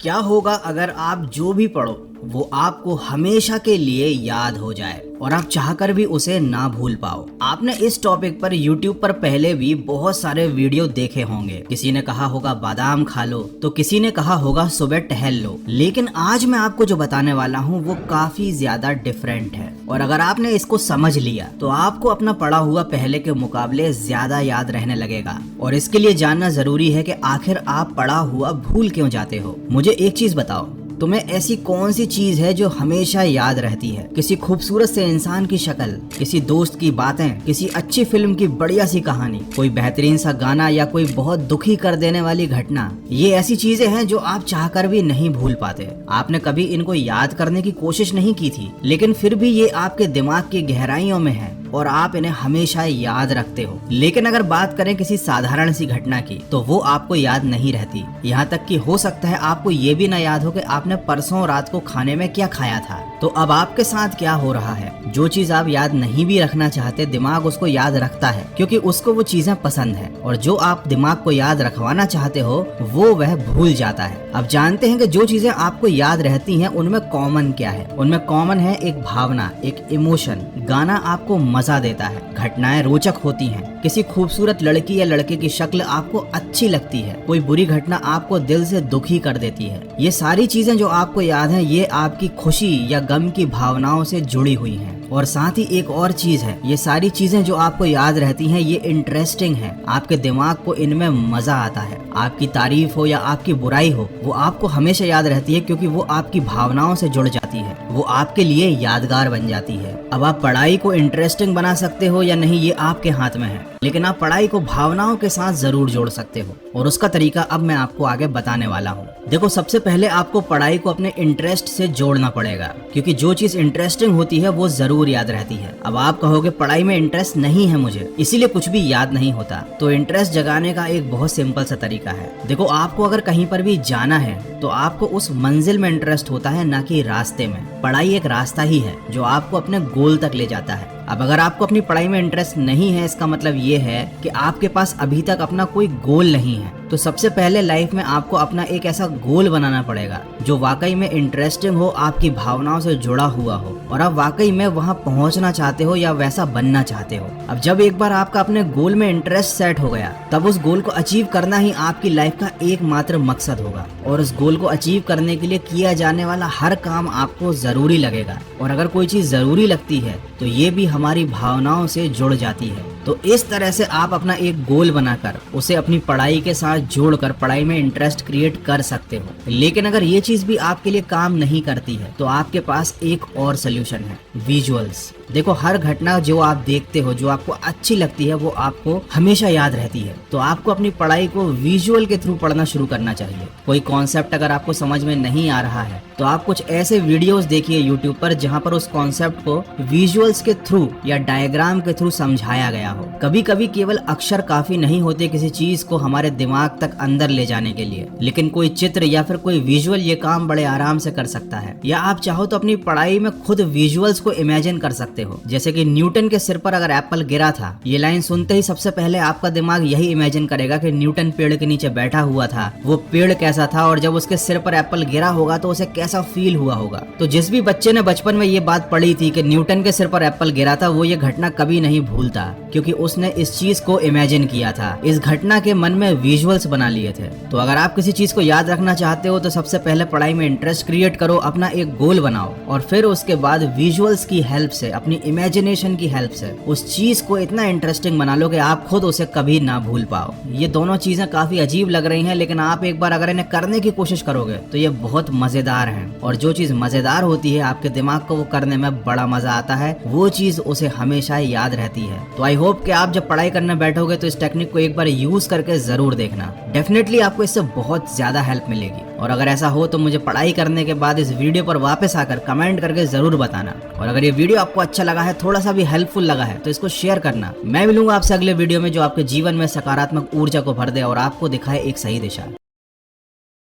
क्या होगा अगर आप जो भी पढ़ो वो आपको हमेशा के लिए याद हो जाए और आप चाहकर भी उसे ना भूल पाओ। आपने इस टॉपिक पर YouTube पर पहले भी बहुत सारे वीडियो देखे होंगे। किसी ने कहा होगा बादाम खा लो, तो किसी ने कहा होगा सुबह टहल लो। लेकिन आज मैं आपको जो बताने वाला हूँ वो काफी ज्यादा डिफरेंट है, और अगर आपने इसको समझ लिया तो आपको अपना पढ़ा हुआ पहले के मुकाबले ज्यादा याद रहने लगेगा। और इसके लिए जानना जरूरी है कि आखिर आप पढ़ा हुआ भूल क्यों जाते हो। मुझे एक चीज बताओ, तुम्हें ऐसी कौन सी चीज है जो हमेशा याद रहती है? किसी खूबसूरत से इंसान की शक्ल, किसी दोस्त की बातें, किसी अच्छी फिल्म की बढ़िया सी कहानी, कोई बेहतरीन सा गाना, या कोई बहुत दुखी कर देने वाली घटना। ये ऐसी चीजें हैं जो आप चाहकर भी नहीं भूल पाते। आपने कभी इनको याद करने की कोशिश नहीं की थी, लेकिन फिर भी ये आपके दिमाग की गहराइयों में है और आप इन्हें हमेशा याद रखते हो। लेकिन अगर बात करें किसी साधारण सी घटना की, तो वो आपको याद नहीं रहती। यहाँ तक कि हो सकता है आपको ये भी ना याद हो कि आपने परसों रात को खाने में क्या खाया था। तो अब आपके साथ क्या हो रहा है? जो चीज आप याद नहीं भी रखना चाहते, दिमाग उसको याद रखता है क्योंकि उसको वो चीजें पसंद है, और जो आप दिमाग को याद रखवाना चाहते हो वो वह भूल जाता है। अब जानते हैं कि जो चीजें आपको याद रहती हैं उनमें कॉमन क्या है। उनमें कॉमन है एक भावना, एक इमोशन। गाना आपको मजा देता है, घटनाएं रोचक होती हैं, किसी खूबसूरत लड़की या लड़के की शक्ल आपको अच्छी लगती है, कोई बुरी घटना आपको दिल से दुखी कर देती है। ये सारी चीजें जो आपको याद हैं, ये आपकी खुशी या गम की भावनाओं से जुड़ी हुई हैं। और साथ ही एक और चीज है, ये सारी चीजें जो आपको याद रहती हैं ये इंटरेस्टिंग है। आपके दिमाग को इनमें मजा आता है। आपकी तारीफ हो या आपकी बुराई हो, वो आपको हमेशा याद रहती है क्योंकि वो आपकी भावनाओं से जुड़ जाती है, वो आपके लिए यादगार बन जाती है। अब आप पढ़ाई को इंटरेस्टिंग बना सकते हो या नहीं, ये आपके हाथ में है, लेकिन आप पढ़ाई को भावनाओं के साथ जरूर जोड़ सकते हो, और उसका तरीका अब मैं आपको आगे बताने वाला हूँ। देखो, सबसे पहले आपको पढ़ाई को अपने इंटरेस्ट से जोड़ना पड़ेगा, क्योंकि जो चीज इंटरेस्टिंग होती है वो जरूर याद रहती है। अब आप कहोगे पढ़ाई में इंटरेस्ट नहीं है मुझे, इसीलिए कुछ भी याद नहीं होता। तो इंटरेस्ट जगाने का एक बहुत सिंपल सा तरीका है। देखो, आपको अगर कहीं पर भी जाना है तो आपको उस मंजिल में इंटरेस्ट होता है, ना कि रास्ते में। पढ़ाई एक रास्ता ही है जो आपको अपने गोल तक ले जाता है। अब अगर आपको अपनी पढ़ाई में इंटरेस्ट नहीं है, इसका मतलब ये है कि आपके पास अभी तक अपना कोई गोल नहीं है। तो सबसे पहले लाइफ में आपको अपना एक ऐसा गोल बनाना पड़ेगा जो वाकई में इंटरेस्टिंग हो, आपकी भावनाओं से जुड़ा हुआ हो, और आप वाकई में वहां पहुंचना चाहते हो या वैसा बनना चाहते हो। अब जब एक बार आपका अपने गोल में इंटरेस्ट सेट हो गया, तब उस गोल को अचीव करना ही आपकी लाइफ का एकमात्र मकसद होगा, और उस गोल को अचीव करने के लिए किया जाने वाला हर काम आपको जरूरी लगेगा। और अगर कोई चीज जरूरी लगती है तो ये भी हमारी भावनाओं से जुड़ जाती है। तो इस तरह से आप अपना एक गोल बनाकर उसे अपनी पढ़ाई के साथ जोड़कर पढ़ाई में इंटरेस्ट क्रिएट कर सकते हो। लेकिन अगर ये चीज भी आपके लिए काम नहीं करती है तो आपके पास एक और सोल्यूशन है, विजुअल्स। देखो, हर घटना जो आप देखते हो, जो आपको अच्छी लगती है, वो आपको हमेशा याद रहती है। तो आपको अपनी पढ़ाई को विजुअल के थ्रू पढ़ना शुरू करना चाहिए। कोई कॉन्सेप्ट अगर आपको समझ में नहीं आ रहा है तो आप कुछ ऐसे वीडियोस देखिए यूट्यूब पर जहां पर उस कॉन्सेप्ट को विजुअल्स के थ्रू या डायग्राम के थ्रू समझाया गया हो। कभी कभी केवल अक्षर काफी नहीं होते किसी चीज को हमारे दिमाग तक अंदर ले जाने के लिए, लेकिन कोई चित्र या फिर कोई विजुअल ये काम बड़े आराम से कर सकता है। या आप चाहो तो अपनी पढ़ाई में खुद विजुअल्स को इमेजिन कर सकते हो। जैसे कि न्यूटन के सिर पर अगर एप्पल गिरा था, ये लाइन सुनते ही सबसे पहले आपका दिमाग यही इमेजिन करेगा कि न्यूटन पेड़ के नीचे बैठा हुआ था, वो पेड़ कैसा था, और जब उसके सिर पर एप्पल गिरा होगा तो उसे कैसा फील हुआ होगा। तो जिस भी बच्चे ने बचपन में ये बात पढ़ी थी कि न्यूटन के सिर पर एप्पल गिरा था, वो ये घटना कभी नहीं भूलता, क्योंकि उसने इस चीज को इमेजिन किया था, इस घटना के मन में विजुअल्स बना लिए थे। तो अगर आप किसी चीज को याद रखना चाहते हो तो सबसे पहले पढ़ाई में इंटरेस्ट क्रिएट करो, अपना एक गोल बनाओ, और फिर उसके बाद विजुअल्स की हेल्प से, अपनी इमेजिनेशन की हेल्प से उस चीज को इतना इंटरेस्टिंग बना लो कि आप खुद उसे कभी ना भूल पाओ। ये दोनों चीजें काफी अजीब लग रही हैं, लेकिन आप एक बार अगर इन्हें करने की कोशिश करोगे तो ये बहुत मजेदार हैं। और जो चीज मजेदार होती है, आपके दिमाग को वो करने में बड़ा मजा आता है, वो चीज उसे हमेशा याद रहती है। तो आई होप कि आप जब पढ़ाई करने बैठोगे तो इस टेक्निक को एक बार यूज करके जरूर देखना। डेफिनेटली आपको इससे बहुत ज्यादा हेल्प मिलेगी। और अगर ऐसा हो तो मुझे पढ़ाई करने के बाद इस वीडियो पर वापस आकर कमेंट करके जरूर बताना। और अगर ये वीडियो आपको अच्छा लगा है, थोड़ा सा भी हेल्पफुल लगा है, तो इसको शेयर करना। मैं मिलूंगा आपसे अगले वीडियो में जो आपके जीवन में सकारात्मक ऊर्जा को भर दे और आपको दिखाए एक सही दिशा।